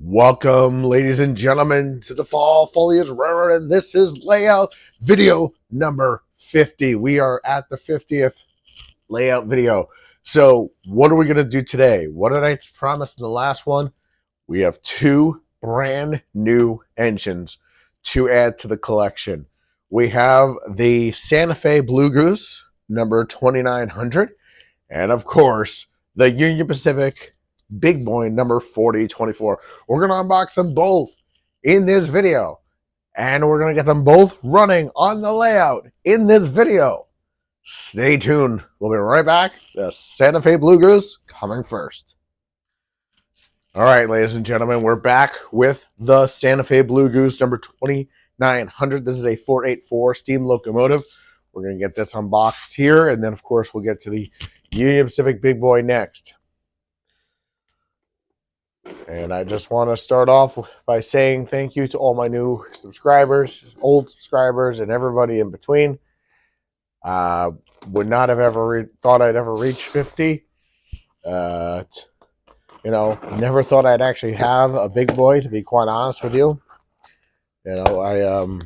Welcome, ladies and gentlemen, to the Fall Foliage Rare, and this is layout video number 50. We are at the 50th layout video. So, what are we going to do today? What did I promise in the last one? We have two brand new engines to add to the collection. We have the Santa Fe Blue Goose, number 2900, and of course, the Union Pacific Big Boy number 4024. We're going to unbox them both in this video, and we're going to get them both running on the layout in this video. Stay tuned. We'll be right back. The Santa Fe Blue Goose coming first. All right, ladies and gentlemen, we're back with the Santa Fe Blue Goose number 2900. This is a 484 steam locomotive. We're going to get this unboxed here, and then, of course, we'll get to the Union Pacific Big Boy next. And I just want to start off by saying thank you to all my new subscribers, old subscribers, and everybody in between. Would not have ever thought I'd ever reach 50. Never thought I'd actually have a big boy, to be quite honest with you. I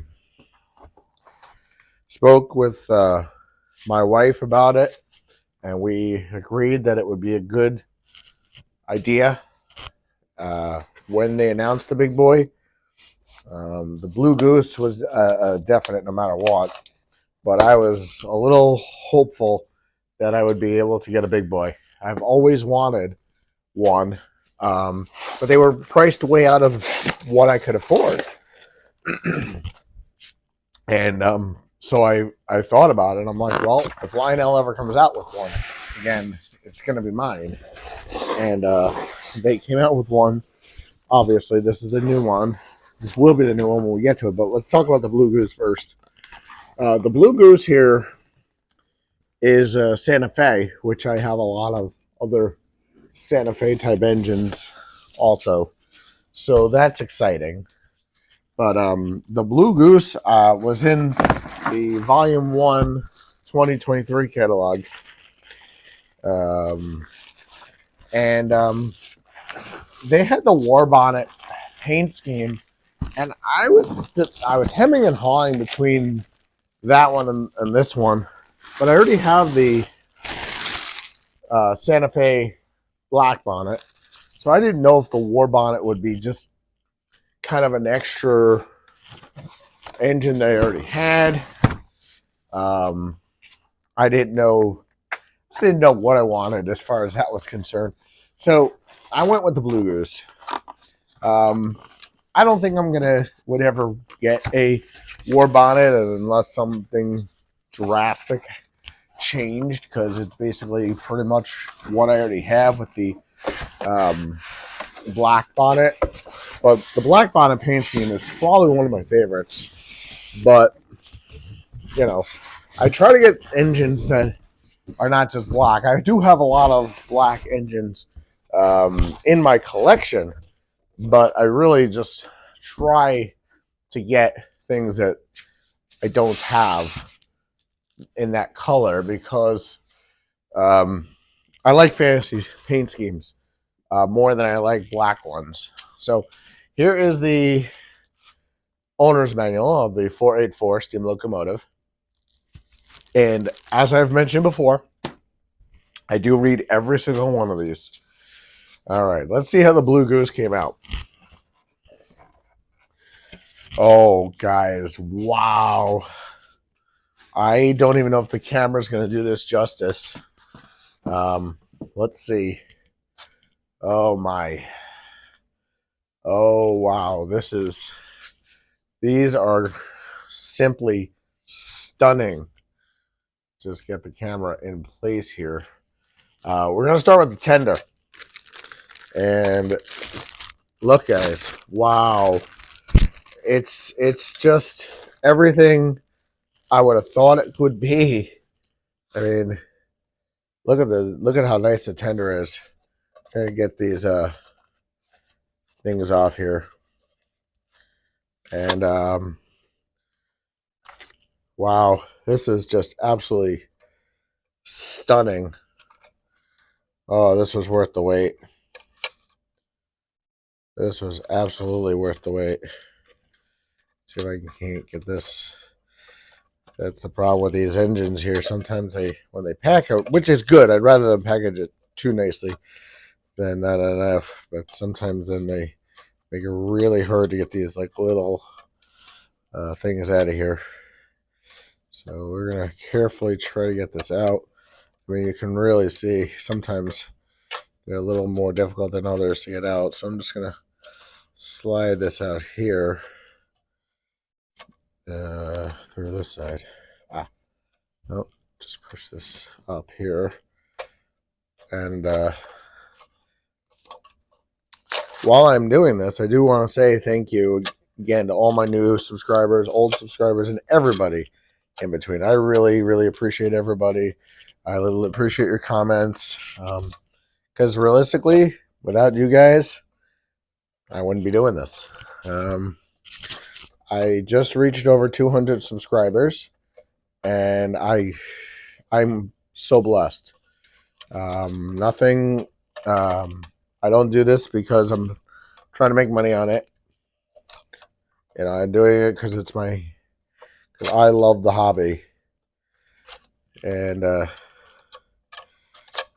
spoke with my wife about it, and we agreed that it would be a good idea when they announced the big boy. The Blue Goose was a definite no matter what, but I was a little hopeful that I would be able to get a big boy. I've always wanted one, but they were priced way out of what I could afford. And so I thought about it. I'm like, well, if Lionel ever comes out with one again, it's going to be mine. And they came out with one. Obviously, this is the new one. This will be the new one when we get to it. But let's talk about the Blue Goose first. The Blue Goose here is Santa Fe, which I have a lot of other Santa Fe type engines also. So that's exciting. But the Blue Goose was in the Volume 1 2023 catalog. And they had the war bonnet paint scheme, and I was hemming and hawing between that one and this one, but I already have the Santa Fe black bonnet, so I didn't know if the war bonnet would be just kind of an extra engine they already had. I didn't know what I wanted as far as that was concerned. So I went with the Blue Goose. I don't think would ever get a war bonnet unless something drastic changed, because it's basically pretty much what I already have with the black bonnet. But the black bonnet paint scheme is probably one of my favorites. But I try to get engines that are not just black. I do have a lot of black engines in my collection, but I really just try to get things that I don't have in that color, because I like fantasy paint schemes more than I like black ones. So here is the owner's manual of the 484 steam locomotive. And as I've mentioned before, I do read every single one of these. All right, let's see how the Blue Goose came out. Oh, guys, wow. I don't even know if the camera's going to do this justice. Let's see. Oh, my. Oh, wow. These are simply stunning. Just get the camera in place here. We're going to start with the tender. And look, guys. Wow. It's just everything I would have thought it would be. I mean, look at how nice the tender is. Gonna get these things off here. And wow, this is just absolutely stunning. Oh, this was worth the wait. This was absolutely worth the wait. See if I can't get this. That's the problem with these engines here. Sometimes when they pack it, which is good. I'd rather them package it too nicely than not enough. But sometimes then they make it really hard to get these like little things out of here. So we're gonna carefully try to get this out. I mean, you can really see sometimes they're a little more difficult than others to get out. So I'm just gonna slide this out here through this side. Nope, just push this up here. And while I'm doing this, I do want to say thank you again to all my new subscribers, old subscribers, and everybody in between. I really, really appreciate everybody. I really appreciate your comments. Because realistically, without you guys, I wouldn't be doing this. I just reached over 200 subscribers, and I'm so blessed. Nothing. I don't do this because I'm trying to make money on it. You know, I'm doing it because because I love the hobby. And all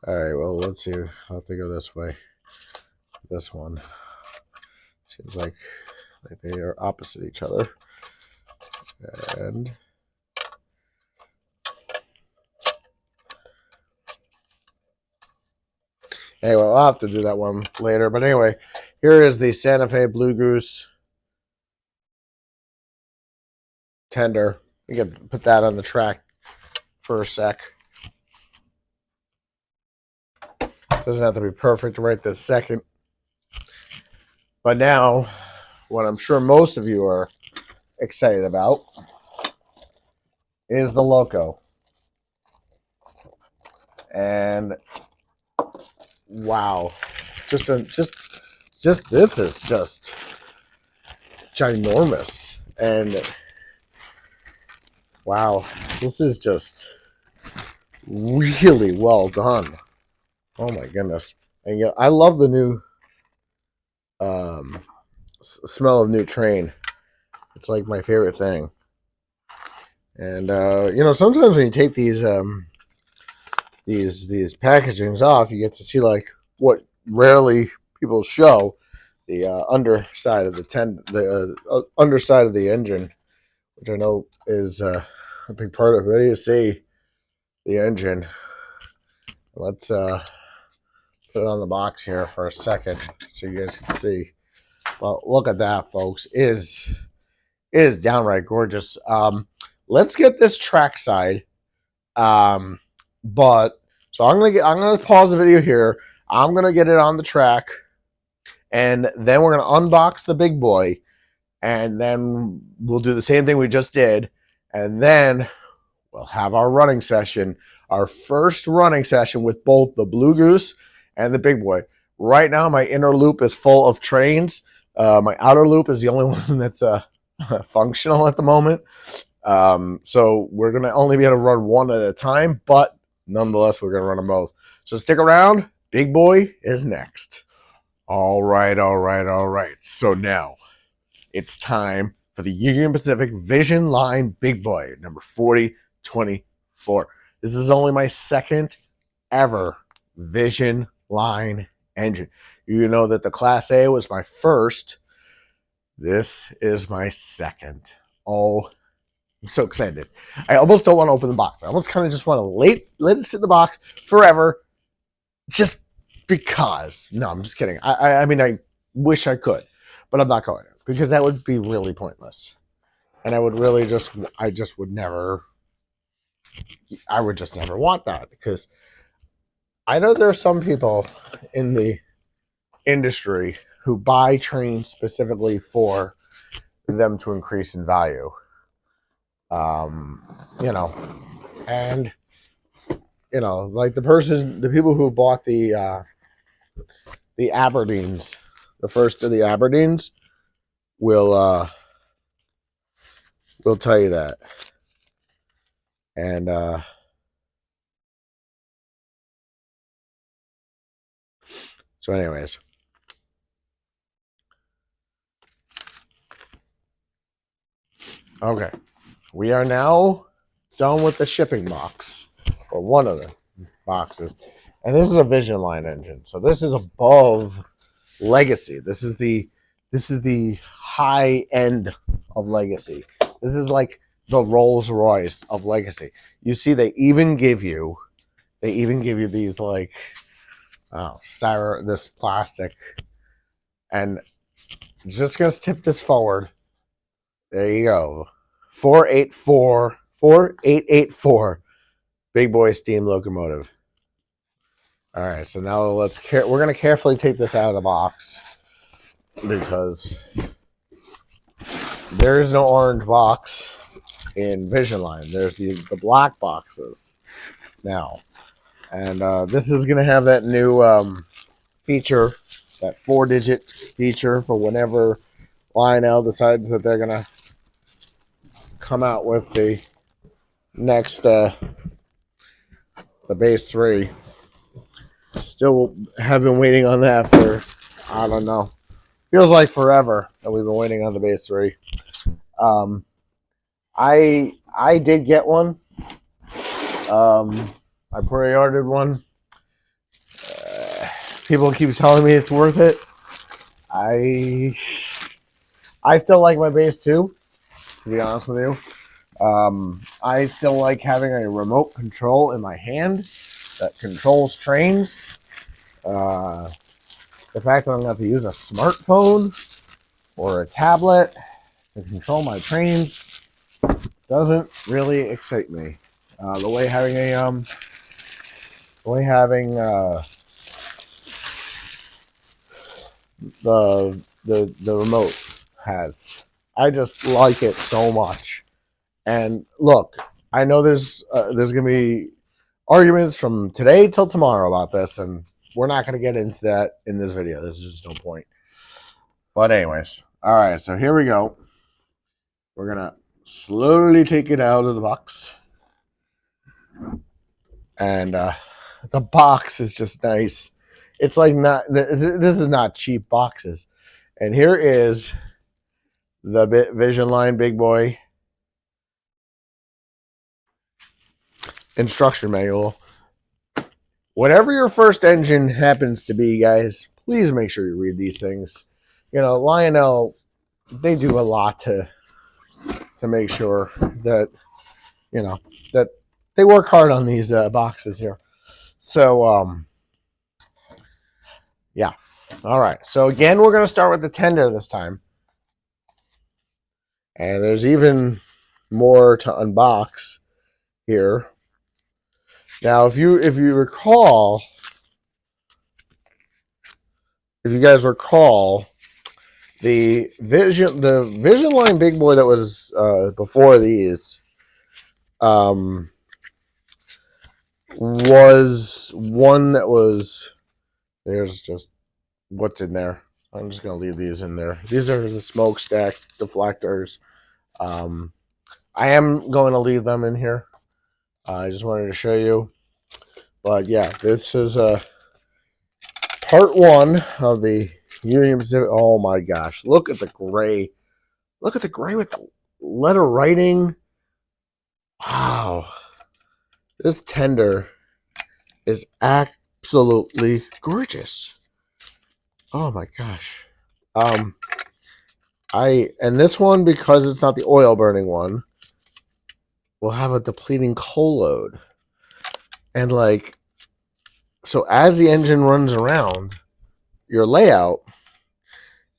right, well, let's see. I'll have to go this way. This one seems like they are opposite each other. And anyway, I'll have to do that one later. But anyway, here is the Santa Fe Blue Goose tender. We can put that on the track for a sec. Doesn't have to be perfect right this second. But now, what I'm sure most of you are excited about is the Loco. And wow, just this is just ginormous. And wow, this is just really well done. Oh my goodness. And yeah, I love the new smell of new train. It's like my favorite thing. And you know, sometimes when you take these packagings off, you get to see like what rarely people show, the underside of the underside of the engine, which I know is a big part of it. You see the engine. Let's put it on the box here for a second so you guys can see. Well, look at that, folks. Is downright gorgeous. Let's get this track side. But so I'm gonna pause the video here. I'm gonna get it on the track, and then we're gonna unbox the big boy, and then we'll do the same thing we just did, and then we'll have our running session, our first running session with both the Blue Goose and the big boy. Right now, my inner loop is full of trains. My outer loop is the only one that's functional at the moment. So we're going to only be able to run one at a time, but nonetheless, we're going to run them both. So stick around. Big boy is next. All right. So now it's time for the Union Pacific Visionline Big Boy, number 4024. This is only my second ever Visionline engine. You know that the Class A was my first. This is my second. Oh, I'm so excited. I almost don't want to open the box. I almost kind of just want to let it sit in the box forever just because. No, I'm just kidding. I mean, I wish I could, but I'm not going to because that would be really pointless. And I would really I would just never want that because I know there are some people in the industry who buy trains specifically for them to increase in value. You know, and you know, like the people who bought the Aberdeens, the first of the Aberdeens, will tell you that. And so, anyways, Okay, we are now done with the shipping box, or one of the boxes. And this is a Visionline engine. So this is above Legacy. This is the high end of Legacy. This is like the Rolls Royce of Legacy. You see, they even give you these like this plastic, and just gonna tip this forward. There you go. 4884 Big Boy steam locomotive. All right, so now we're gonna carefully take this out of the box because there is no orange box in Visionline. There's the black boxes now, and this is gonna have that new feature, that 4-digit feature for whenever Lionel decides that they're gonna come out with the next the base 3. Still have been waiting on that for, I don't know, feels like forever that we've been waiting on the base 3. I did get one. I pre-ordered one. People keep telling me it's worth it. I still like my base 2, to be honest with you. I still like having a remote control in my hand that controls trains. The fact that I'm going to have to use a smartphone or a tablet to control my trains doesn't really excite me. The way having the remote has, I just like it so much. And look, I know there's gonna be arguments from today till tomorrow about this, and we're not gonna get into that in this video. There's just no point. But anyways, all right. So here we go. We're gonna slowly take it out of the box, and the box is just nice. It's like this is not cheap boxes. And here is the Visionline Big Boy instruction manual. Whatever your first engine happens to be, guys, please make sure you read these things. You know, Lionel, they do a lot to make sure that, you know, that they work hard on these boxes here. So, yeah. All right. So again, we're going to start with the tender this time. And there's even more to unbox here. Now, if you recall, if you guys recall, the Visionline Big Boy that was before these was one that was, there's just what's in there. I'm just gonna leave these in there. These are the smokestack deflectors. I am going to leave them in here. I just wanted to show you. But yeah, this is part 1 of the Union Pacific. Oh my gosh, look at the gray. Look at the gray with the letter writing. Wow. This tender is absolutely gorgeous. Oh my gosh. And this one, because it's not the oil burning one, will have a depleting coal load. And like, so as the engine runs around your layout,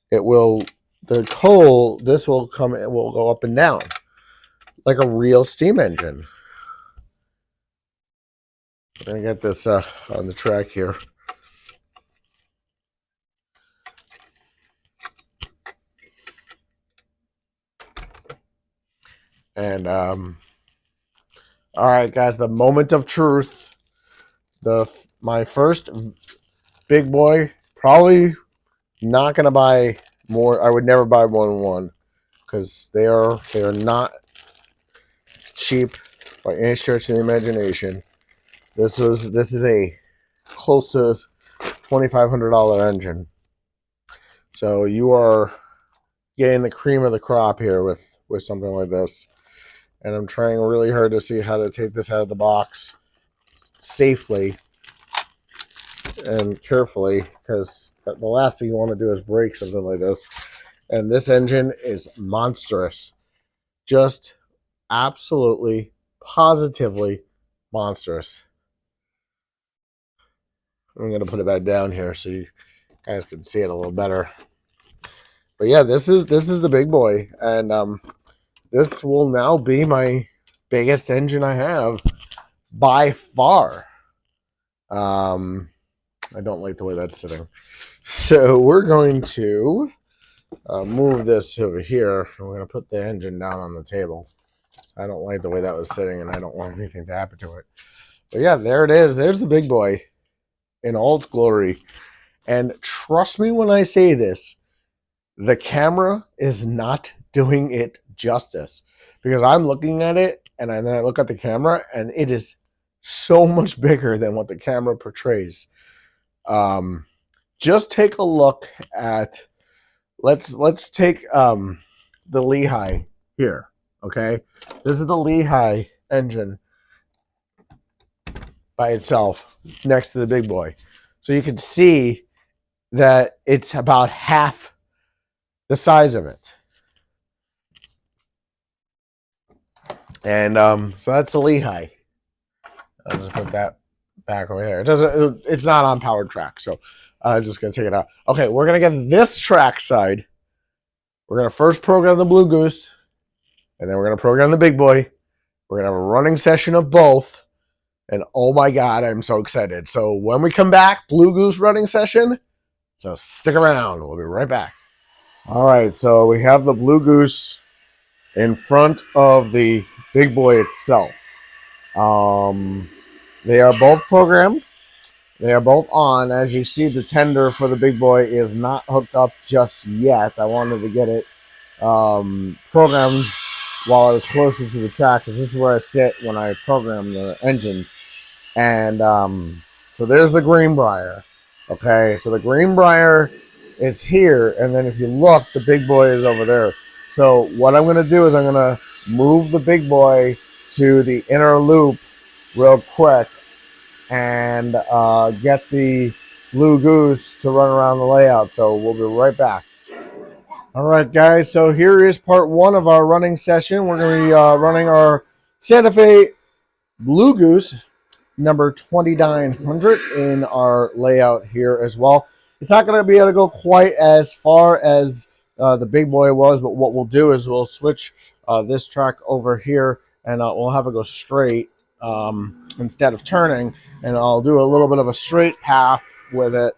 the coal, this will come, it will go up and down like a real steam engine. I'm gonna get this on the track here. And all right, guys, the moment of truth. My first Big Boy, probably not gonna buy more. I would never buy more than one because they are not cheap by any stretch of the imagination. This is a close to $2,500 engine. So you are getting the cream of the crop here with something like this. And I'm trying really hard to see how to take this out of the box safely and carefully, because the last thing you want to do is break something like this. And this engine is monstrous. Just absolutely, positively monstrous. I'm going to put it back down here so you guys can see it a little better. But yeah, this is the big boy, and this will now be my biggest engine I have by far. I don't like the way that's sitting, so we're going to move this over here. We're going to put the engine down on the table. So I don't like the way that was sitting, and I don't want anything to happen to it. But yeah, there it is. There's the big boy in all its glory. And trust me when I say this, the camera is not doing it justice, because I'm looking at it and then I look at the camera and it is so much bigger than what the camera portrays. Just take a look at, let's take the Lehigh here. Okay, this is the Lehigh engine by itself next to the big boy, so you can see that it's about half the size of it. And so that's the Lehigh. I'll just put that back over here. It's not on powered track, so I'm just gonna take it out. Okay, we're gonna get this track side. We're gonna first program the Blue Goose, and then we're gonna program the big boy. We're gonna have a running session of both, and oh my god, I'm so excited. So when we come back, Blue Goose running session. So stick around. We'll be right back. All right, so we have the Blue Goose in front of the big boy itself. They are both programmed. They are both on. As you see, the tender for the big boy is not hooked up just yet. I wanted to get it programmed while I was closer to the track, because this is where I sit when I program the engines. And so there's the Greenbrier. Okay, so the Greenbrier is here, and then if you look, the big boy is over there. So what I'm going to do is I'm going to move the big boy to the inner loop real quick and get the Blue Goose to run around the layout. So we'll be right back. All right, guys, so here is part one of our running session. We're going to be running our Santa Fe Blue Goose number 2900 in our layout here as well. It's not going to be able to go quite as far as the big boy was, but what we'll do is we'll switch this track over here, and we'll have it go straight instead of turning, and I'll do a little bit of a straight path with it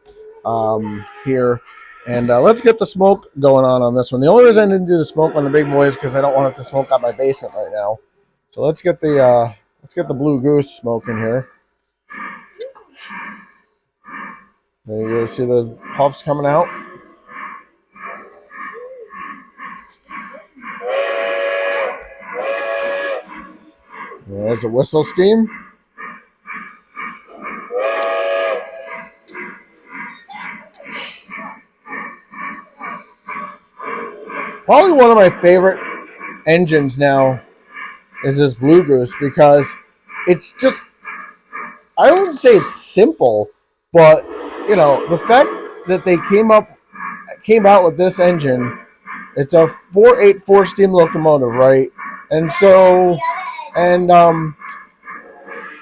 here. And let's get the smoke going on this one. The only reason I didn't do the smoke on the big boy is because I don't want it to smoke out my basement right now. So let's get the Blue Goose smoke in here. There you see the puffs coming out. There's the whistle steam. Probably one of my favorite engines now is this Blue Goose, because it's just, I wouldn't say it's simple, but you know, the fact that they came out with this engine, it's a 484 steam locomotive, right? And so, and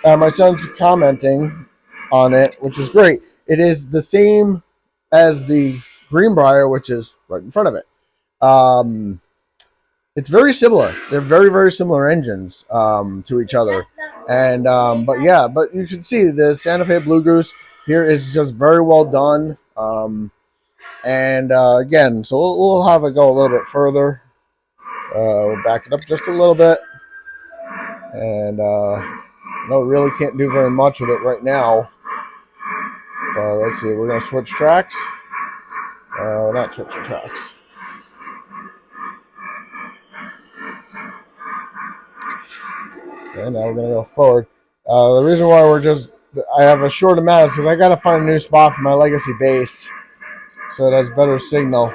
my son's commenting on it, which is great. It is the same as the Greenbrier, which is right in front of it. It's very similar. They're very, very similar engines to each other. And but yeah, but you can see the Santa Fe Blue Goose here is just very well done. And again, so we'll have it go a little bit further. We'll back it up just a little bit. And no, really can't do very much with it right now. Let's see, we're going to switch tracks. We're not switching tracks. Okay, now we're going to go forward. The reason why I have a short amount is because I got to find a new spot for my legacy base so it has better signal.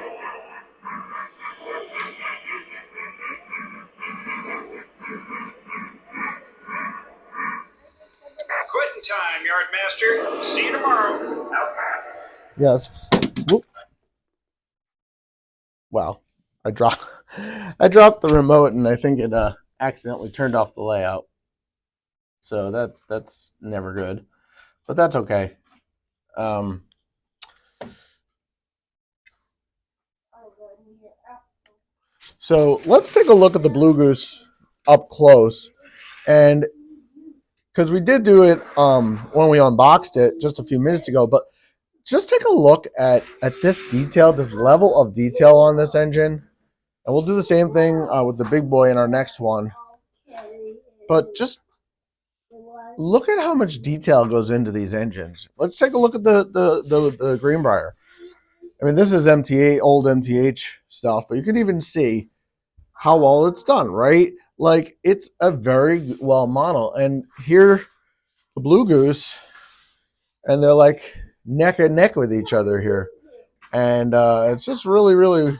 time, Yard Master. See you tomorrow. Yes. Whoop. Wow. I dropped the remote and I think it accidentally turned off the layout. So that's never good. But that's okay. So let's take a look at the Blue Goose up close. And because we did do it when we unboxed it just a few minutes ago, but just take a look at this detail, this level of detail on this engine. And we'll do the same thing with the Big Boy in our next one. But just look at how much detail goes into these engines. Let's take a look at the Greenbrier. I mean, this is MTA, old MTH stuff, but you can even see how well it's done, right? Like, it's a very well model. And here, the Blue Goose, and they're like neck and neck with each other here. And it's just really, really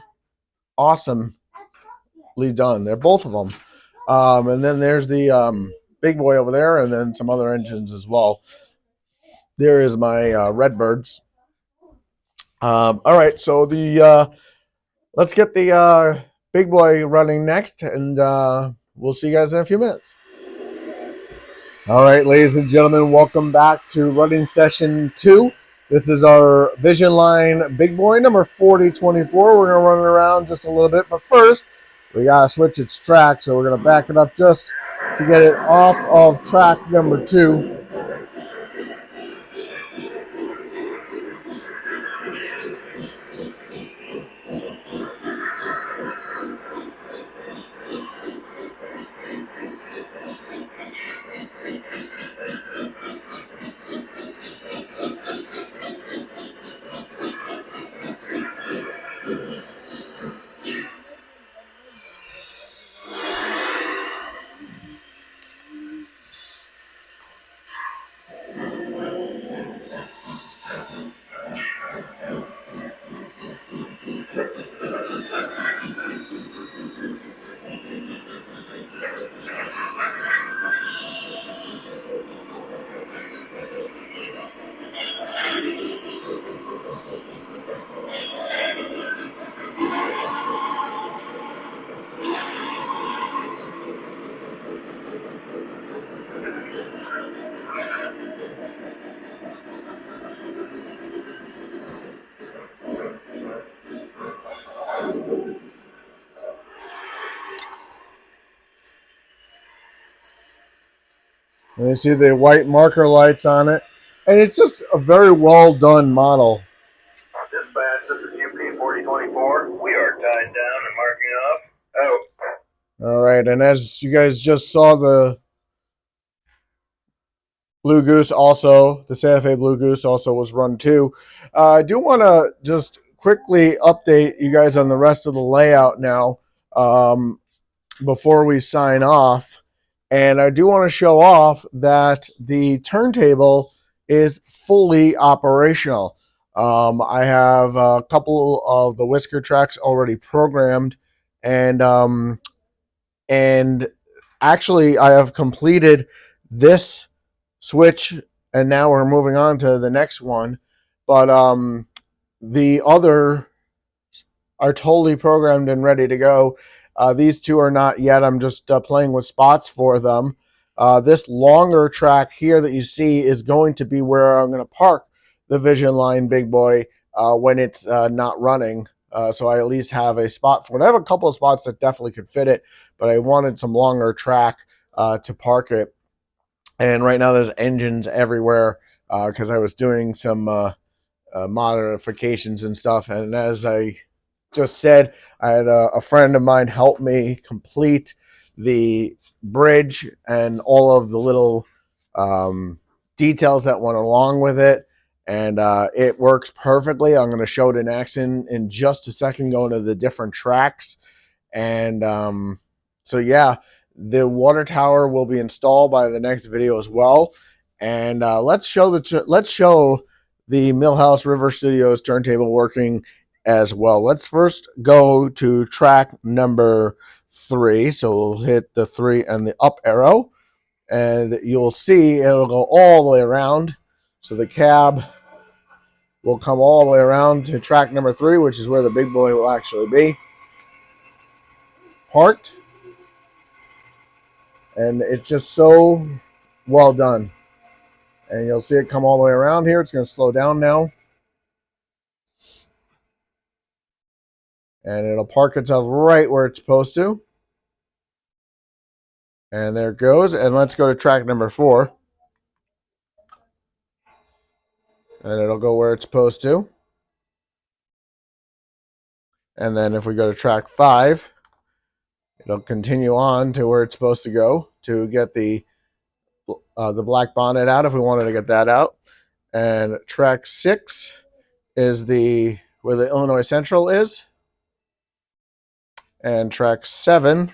awesomely done. They're both of them. And then there's the Big Boy over there, and then some other engines as well. There is my Redbirds. All right, so let's get the Big Boy running next, and we'll see you guys in a few minutes. All right, ladies and gentlemen, welcome back to running session 2. This is our Visionline Big Boy number 4024. We're going to run it around just a little bit, but first, we got to switch its track, so we're going to back it up just to get it off of track number 2. And you see the white marker lights on it. And it's just a very well done model. Dispatch, this is UP 4024. We are tied down and marking off. Oh. All right, and as you guys just saw, the Blue Goose also, the Santa Fe Blue Goose also was run too. I do want to just quickly update you guys on the rest of the layout now before we sign off. And I do want to show off that the turntable is fully operational. I have a couple of the whisker tracks already programmed, and actually I have completed this switch, and now we're moving on to the next one. But the other are totally programmed and ready to go. These two are not yet. I'm just playing with spots for them. This longer track here that you see is going to be where I'm going to park the Visionline Big Boy when it's not running. So I at least have a spot for it. I have a couple of spots that definitely could fit it, but I wanted some longer track to park it. And right now there's engines everywhere because I was doing some modifications and stuff. And as I just said, I had a friend of mine help me complete the bridge and all of the little details that went along with it. And it works perfectly. I'm going to show it in action in just a second, going to the different tracks. And so, yeah, the water tower will be installed by the next video as well. And let's show the Millhouse River Studios turntable working as well. Let's first go to track number 3. So we'll hit the 3 and the up arrow. and you'll see it'll go all the way around. So the cab will come all the way around to track number 3, which is where the big boy will actually be parked. And it's just so well done. And you'll see it come all the way around here. It's going to slow down now. And it'll park itself right where it's supposed to. And there it goes. And let's go to track number 4. And it'll go where it's supposed to. And then if we go to track 5, it'll continue on to where it's supposed to go to get the black bonnet out if we wanted to get that out. And track 6 is where the Illinois Central is. And track 7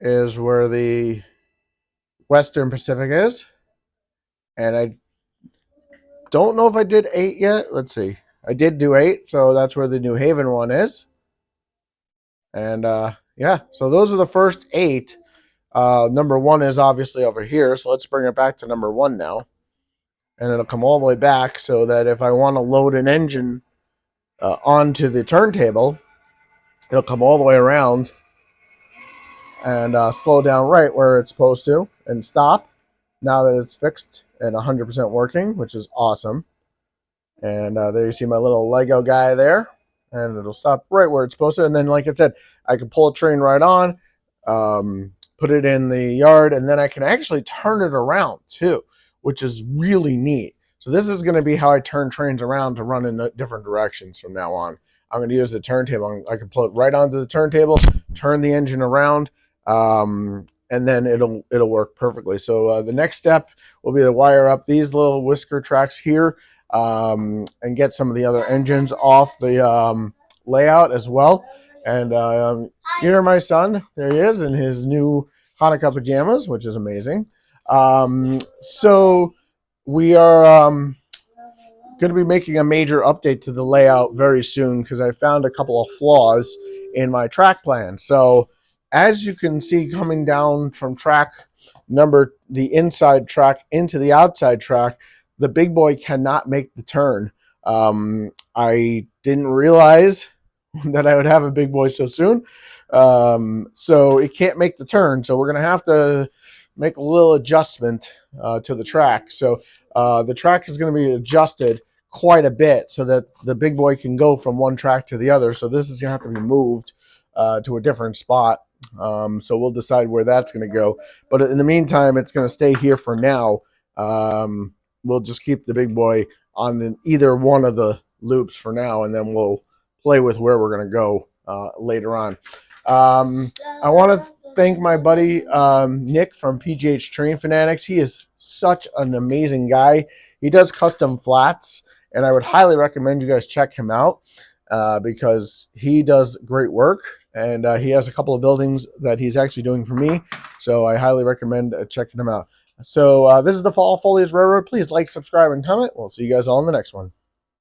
is where the Western Pacific is. And I don't know if I did 8 yet. Let's see. I did do 8, so that's where the New Haven one is. And yeah, so those are the first 8. Number 1 is obviously over here, so let's bring it back to number 1 now. And it'll come all the way back so that if I want to load an engine onto the turntable, it'll come all the way around and slow down right where it's supposed to and stop now that it's fixed and 100% working, which is awesome. And there you see my little Lego guy there, and it'll stop right where it's supposed to. And then, like I said, I can pull a train right on, put it in the yard, and then I can actually turn it around too, which is really neat. So this is going to be how I turn trains around to run in different directions from now on. I'm going to use the turntable. I can pull it right onto the turntable, turn the engine around, and then it'll work perfectly. So the next step will be to wire up these little whisker tracks here and get some of the other engines off the layout as well. And here my son, there he is in his new Hanukkah pajamas, which is amazing. So we are going to be making a major update to the layout very soon because I found a couple of flaws in my track plan. So as you can see, coming down from the inside track into the outside track, the big boy cannot make the turn. I didn't realize that I would have a big boy so soon. So it can't make the turn. So we're going to have to make a little adjustment to the track. So the track is going to be adjusted quite a bit so that the big boy can go from one track to the other. So this is going to have to be moved to a different spot. So we'll decide where that's going to go. But in the meantime, it's going to stay here for now. We'll just keep the big boy on either one of the loops for now, and then we'll play with where we're going to go later on. I want to thank my buddy Nick from PGHTrainfanatic. He is such an amazing guy. He does custom flats, and I would highly recommend you guys check him out because he does great work, and he has a couple of buildings that he's actually doing for me, so I highly recommend checking him out. So this is the Fall Foliage Railroad. Please like, subscribe, and comment. We'll see you guys all in the next one.